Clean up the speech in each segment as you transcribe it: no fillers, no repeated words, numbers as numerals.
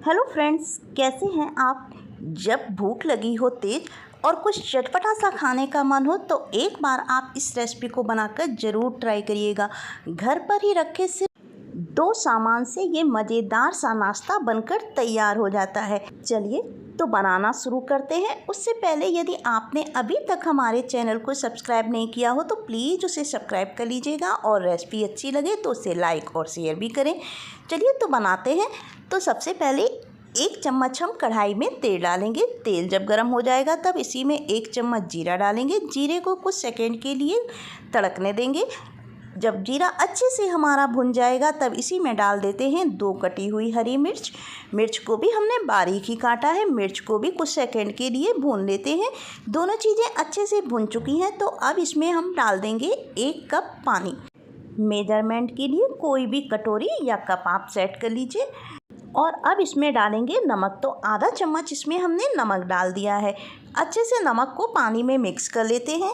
Hello friends, कैसे हैं आप। जब भूख लगी हो तेज और कुछ चटपटा सा खाने का मन हो तो एक बार आप इस रेसिपी को बनाकर ज़रूर ट्राई करिएगा। घर पर ही रखे सिर्फ 2 सामान से ये मज़ेदार सा नाश्ता बनकर तैयार हो जाता है। चलिए तो बनाना शुरू करते हैं। उससे पहले यदि आपने अभी तक हमारे चैनल को सब्सक्राइब नहीं किया हो तो प्लीज़ उसे सब्सक्राइब कर लीजिएगा और रेसिपी अच्छी लगे तो उसे लाइक और शेयर भी करें। चलिए तो बनाते हैं। तो सबसे पहले 1 चम्मच हम कढ़ाई में तेल डालेंगे। तेल जब गर्म हो जाएगा तब इसी में 1 चम्मच जीरा डालेंगे। जीरे को कुछ सेकंड के लिए तड़कने देंगे। जब जीरा अच्छे से हमारा भुन जाएगा तब इसी में डाल देते हैं 2 कटी हुई हरी मिर्च। मिर्च को भी हमने बारीक ही काटा है। मिर्च को भी कुछ सेकंड के लिए भून लेते हैं। दोनों चीज़ें अच्छे से भुन चुकी हैं तो अब इसमें हम डाल देंगे 1 कप पानी। मेजरमेंट के लिए कोई भी कटोरी या कप आप सेट कर लीजिए। और अब इसमें डालेंगे नमक। तो आधा चम्मच इसमें हमने नमक डाल दिया है। अच्छे से नमक को पानी में मिक्स कर लेते हैं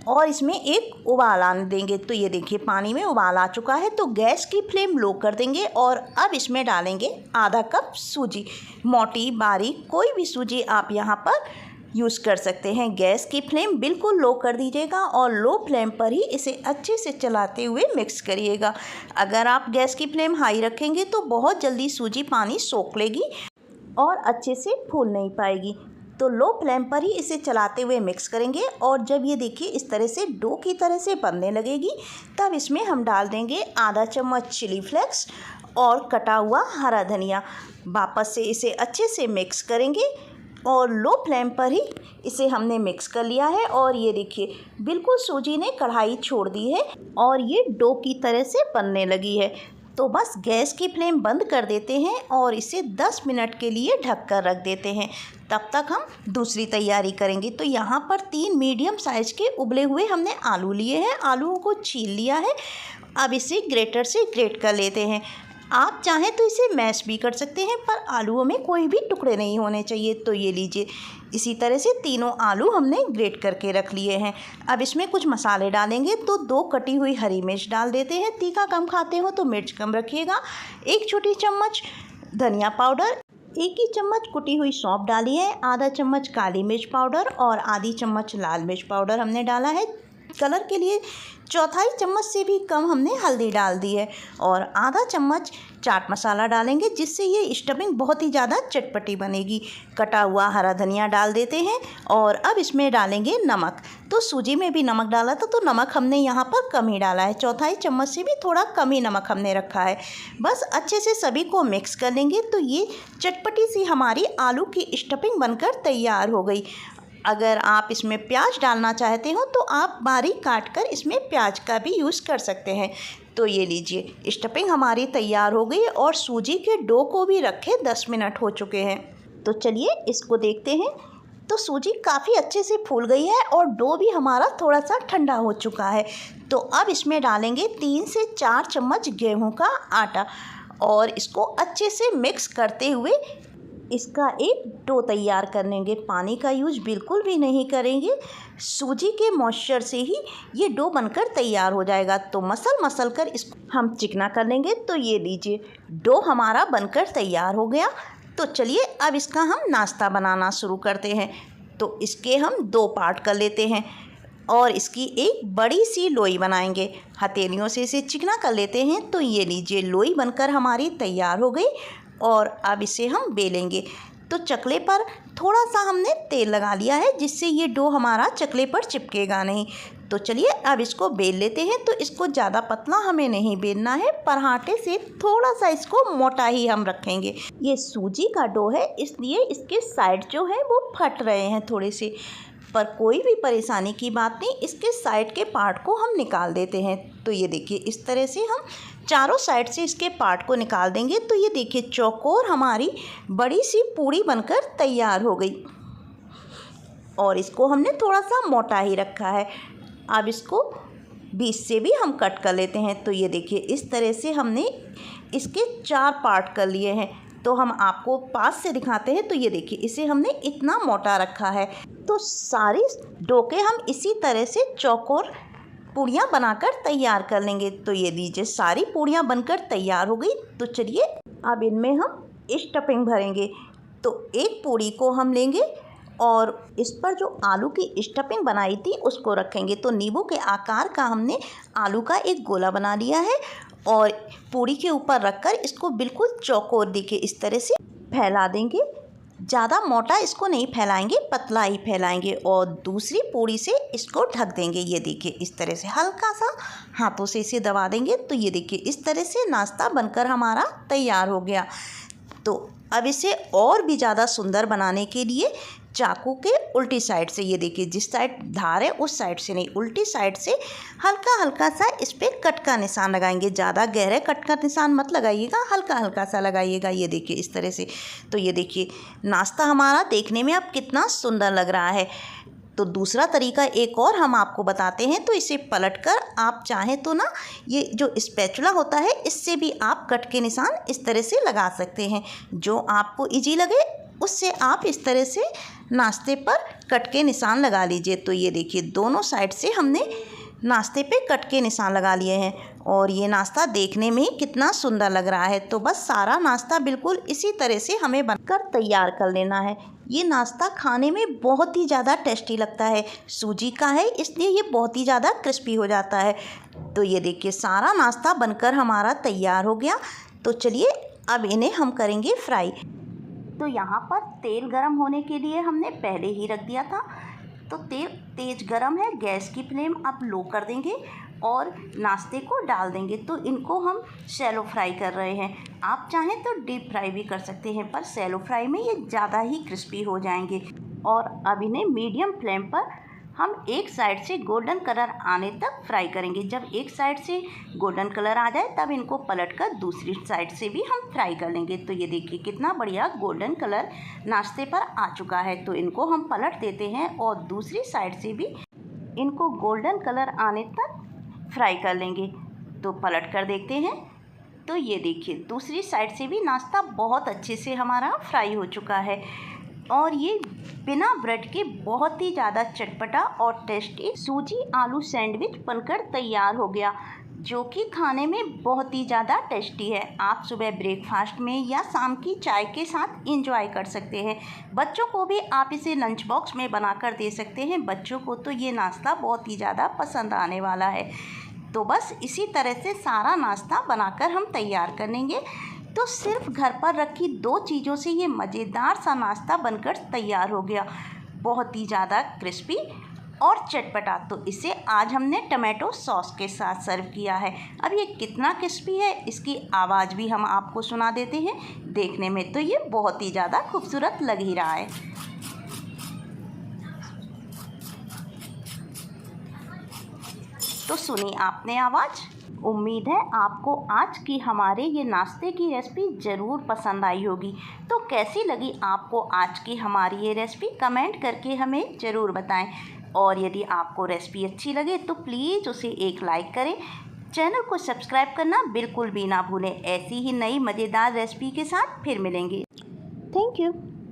और इसमें एक उबाल आने देंगे। तो ये देखिए पानी में उबाल आ चुका है तो गैस की फ्लेम लो कर देंगे और अब इसमें डालेंगे आधा कप सूजी। मोटी बारीक कोई भी सूजी आप यहाँ पर यूज़ कर सकते हैं। गैस की फ्लेम बिल्कुल लो कर दीजिएगा और लो फ्लेम पर ही इसे अच्छे से चलाते हुए मिक्स करिएगा। अगर आप गैस की फ्लेम हाई रखेंगे तो बहुत जल्दी सूजी पानी सोख लेगी और अच्छे से फूल नहीं पाएगी। तो लो फ्लेम पर ही इसे चलाते हुए मिक्स करेंगे और जब ये देखिए इस तरह से डो की तरह से बनने लगेगी तब इसमें हम डाल देंगे आधा चम्मच चिली फ्लेक्स और कटा हुआ हरा धनिया। वापस से इसे अच्छे से मिक्स करेंगे और लो फ्लेम पर ही इसे हमने मिक्स कर लिया है। और ये देखिए बिल्कुल सूजी ने कढ़ाई छोड़ दी है और ये डो की तरह से बनने लगी है। तो बस गैस की फ्लेम बंद कर देते हैं और इसे 10 मिनट के लिए ढक कर रख देते हैं। तब तक हम दूसरी तैयारी करेंगे। तो यहाँ पर 3 मीडियम साइज़ के उबले हुए हमने आलू लिए हैं। आलूओं को छील लिया है। अब इसे ग्रेटर से ग्रेट कर लेते हैं। आप चाहें तो इसे मैश भी कर सकते हैं पर आलूओं में कोई भी टुकड़े नहीं होने चाहिए। तो ये लीजिए इसी तरह से तीनों आलू हमने ग्रेट करके रख लिए हैं। अब इसमें कुछ मसाले डालेंगे। तो 2 कटी हुई हरी मिर्च डाल देते हैं। तीखा कम खाते हो तो मिर्च कम रखिएगा। 1 छोटी चम्मच धनिया पाउडर, 1 ही चम्मच कुटी हुई सौंफ डाली है। आधा चम्मच काली मिर्च पाउडर और आधी चम्मच लाल मिर्च पाउडर हमने डाला है। कलर के लिए चौथाई चम्मच से भी कम हमने हल्दी डाल दी है और आधा चम्मच चाट मसाला डालेंगे जिससे ये स्टफिंग बहुत ही ज़्यादा चटपटी बनेगी। कटा हुआ हरा धनिया डाल देते हैं और अब इसमें डालेंगे नमक। तो सूजी में भी नमक डाला था तो नमक हमने यहाँ पर कम ही डाला है। चौथाई चम्मच से भी थोड़ा कम ही नमक हमने रखा है। बस अच्छे से सभी को मिक्स कर लेंगे तो ये चटपटी सी हमारी आलू की स्टफिंग बनकर तैयार हो गई। अगर आप इसमें प्याज डालना चाहते हो तो आप बारीक काट कर इसमें प्याज का भी यूज़ कर सकते हैं। तो ये लीजिए स्टफिंग हमारी तैयार हो गई और सूजी के डो को भी रखे 10 मिनट हो चुके हैं। तो चलिए इसको देखते हैं। तो सूजी काफ़ी अच्छे से फूल गई है और डो भी हमारा थोड़ा सा ठंडा हो चुका है। तो अब इसमें डालेंगे 3 से 4 चम्मच गेहूँ का आटा और इसको अच्छे से मिक्स करते हुए इसका एक डो तैयार कर लेंगे। पानी का यूज़ बिल्कुल भी नहीं करेंगे। सूजी के मॉइस्चर से ही ये डो बनकर तैयार हो जाएगा। तो मसल कर इसको हम चिकना कर लेंगे। तो ये लीजिए डो हमारा बनकर तैयार हो गया। तो चलिए अब इसका हम नाश्ता बनाना शुरू करते हैं। तो इसके हम 2 पार्ट कर लेते हैं और इसकी एक बड़ी सी लोई बनाएंगे। हथेलियों से इसे चिकना कर लेते हैं। तो ये लीजिए लोई बनकर हमारी तैयार हो गई और अब इसे हम बेलेंगे। तो चकले पर थोड़ा सा हमने तेल लगा लिया है जिससे ये डो हमारा चकले पर चिपकेगा नहीं। तो चलिए अब इसको बेल लेते हैं। तो इसको ज़्यादा पतला हमें नहीं बेलना है, पराठे से थोड़ा सा इसको मोटा ही हम रखेंगे। ये सूजी का डो है इसलिए इसके साइड जो है वो फट रहे हैं थोड़े से, पर कोई भी परेशानी की बात नहीं। इसके साइड के पार्ट को हम निकाल देते हैं। तो ये देखिए इस तरह से हम चारों साइड से इसके पार्ट को निकाल देंगे। तो ये देखिए चौकोर हमारी बड़ी सी पूड़ी बनकर तैयार हो गई और इसको हमने थोड़ा सा मोटा ही रखा है। अब इसको बीच से भी हम कट कर लेते हैं। तो ये देखिए इस तरह से हमने इसके 4 पार्ट कर लिए हैं। तो हम आपको पास से दिखाते हैं। तो ये देखिए इसे हमने इतना मोटा रखा है। तो सारी डोके हम इसी तरह से चौकोर पूड़ियाँ बनाकर तैयार कर लेंगे। तो ये लीजिए सारी पूड़ियाँ बनकर तैयार हो गई। तो चलिए अब इनमें हम स्टफिंग भरेंगे। तो एक पूड़ी को हम लेंगे और इस पर जो आलू की स्टफिंग बनाई थी उसको रखेंगे। तो नींबू के आकार का हमने आलू का एक गोला बना लिया है और पूड़ी के ऊपर रखकर इसको बिल्कुल चौकोर दिखे इस तरह से फैला देंगे। ज़्यादा मोटा इसको नहीं फैलाएंगे, पतला ही फैलाएंगे और दूसरी पूड़ी से इसको ढक देंगे। ये देखिए इस तरह से हल्का सा हाथों से इसे दबा देंगे। तो ये देखिए इस तरह से नाश्ता बनकर हमारा तैयार हो गया। तो अब इसे और भी ज़्यादा सुंदर बनाने के लिए चाकू के उल्टी साइड से, ये देखिए जिस साइड धार है उस साइड से नहीं, उल्टी साइड से हल्का हल्का सा इस पर कट का निशान लगाएंगे। ज़्यादा गहरे कट का निशान मत लगाइएगा, हल्का हल्का सा लगाइएगा। ये देखिए इस तरह से। तो ये देखिए नाश्ता हमारा देखने में अब कितना सुंदर लग रहा है। तो दूसरा तरीका एक और हम आपको बताते हैं। तो इसे पलटकर आप चाहें तो ना ये जो स्पैचुला होता है इससे भी आप कट के निशान इस तरह से लगा सकते हैं। जो आपको इजी लगे उससे आप इस तरह से नाश्ते पर कट के निशान लगा लीजिए। तो ये देखिए दोनों साइड से हमने नाश्ते पे कट के निशान लगा लिए हैं और ये नाश्ता देखने में कितना सुंदर लग रहा है। तो बस सारा नाश्ता बिल्कुल इसी तरह से हमें बनकर तैयार कर लेना है। ये नाश्ता खाने में बहुत ही ज़्यादा टेस्टी लगता है। सूजी का है इसलिए ये बहुत ही ज़्यादा क्रिस्पी हो जाता है। तो ये देखिए सारा नाश्ता बनकर हमारा तैयार हो गया। तो चलिए अब इन्हें हम करेंगे फ्राई। तो यहाँ पर तेल गरम होने के लिए हमने पहले ही रख दिया था। तो तेल तेज़ गरम है, गैस की फ्लेम अब लो कर देंगे और नाश्ते को डाल देंगे। तो इनको हम शैलो फ्राई कर रहे हैं। आप चाहें तो डीप फ्राई भी कर सकते हैं, पर शैलो फ्राई में ये ज़्यादा ही क्रिस्पी हो जाएंगे। और अब इन्हें मीडियम फ्लेम पर हम एक साइड से गोल्डन कलर आने तक फ्राई करेंगे। जब एक साइड से गोल्डन कलर आ जाए तब इनको पलटकर दूसरी साइड से भी हम फ्राई कर लेंगे। तो ये देखिए कितना बढ़िया गोल्डन कलर नाश्ते पर आ चुका है। तो इनको हम पलट देते हैं और दूसरी साइड से भी इनको गोल्डन कलर आने तक फ्राई कर लेंगे। तो पलट कर देखते हैं। तो ये देखिए दूसरी साइड से भी नाश्ता बहुत अच्छे से हमारा फ्राई हो चुका है और ये बिना ब्रेड के बहुत ही ज़्यादा चटपटा और टेस्टी सूजी आलू सैंडविच बनकर तैयार हो गया, जो कि खाने में बहुत ही ज़्यादा टेस्टी है। आप सुबह ब्रेकफास्ट में या शाम की चाय के साथ एंजॉय कर सकते हैं। बच्चों को भी आप इसे लंच बॉक्स में बनाकर दे सकते हैं। बच्चों को तो ये नाश्ता बहुत ही ज़्यादा पसंद आने वाला है। तो बस इसी तरह से सारा नाश्ता बनाकर हम तैयार कर लेंगे। तो सिर्फ घर पर रखी 2 चीज़ों से ये मज़ेदार सा नाश्ता बनकर तैयार हो गया, बहुत ही ज़्यादा क्रिस्पी और चटपटा। तो इसे आज हमने टमाटो सॉस के साथ सर्व किया है। अब ये कितना क्रिस्पी है इसकी आवाज़ भी हम आपको सुना देते हैं। देखने में तो ये बहुत ही ज़्यादा खूबसूरत लग ही रहा है। तो सुनी आपने आवाज़। उम्मीद है आपको आज की हमारे ये नाश्ते की रेसिपी ज़रूर पसंद आई होगी। तो कैसी लगी आपको आज की हमारी ये रेसिपी कमेंट करके हमें ज़रूर बताएं। और यदि आपको रेसिपी अच्छी लगे तो प्लीज़ उसे एक लाइक करें। चैनल को सब्सक्राइब करना बिल्कुल भी ना भूलें। ऐसी ही नई मज़ेदार रेसिपी के साथ फिर मिलेंगे। Thank you.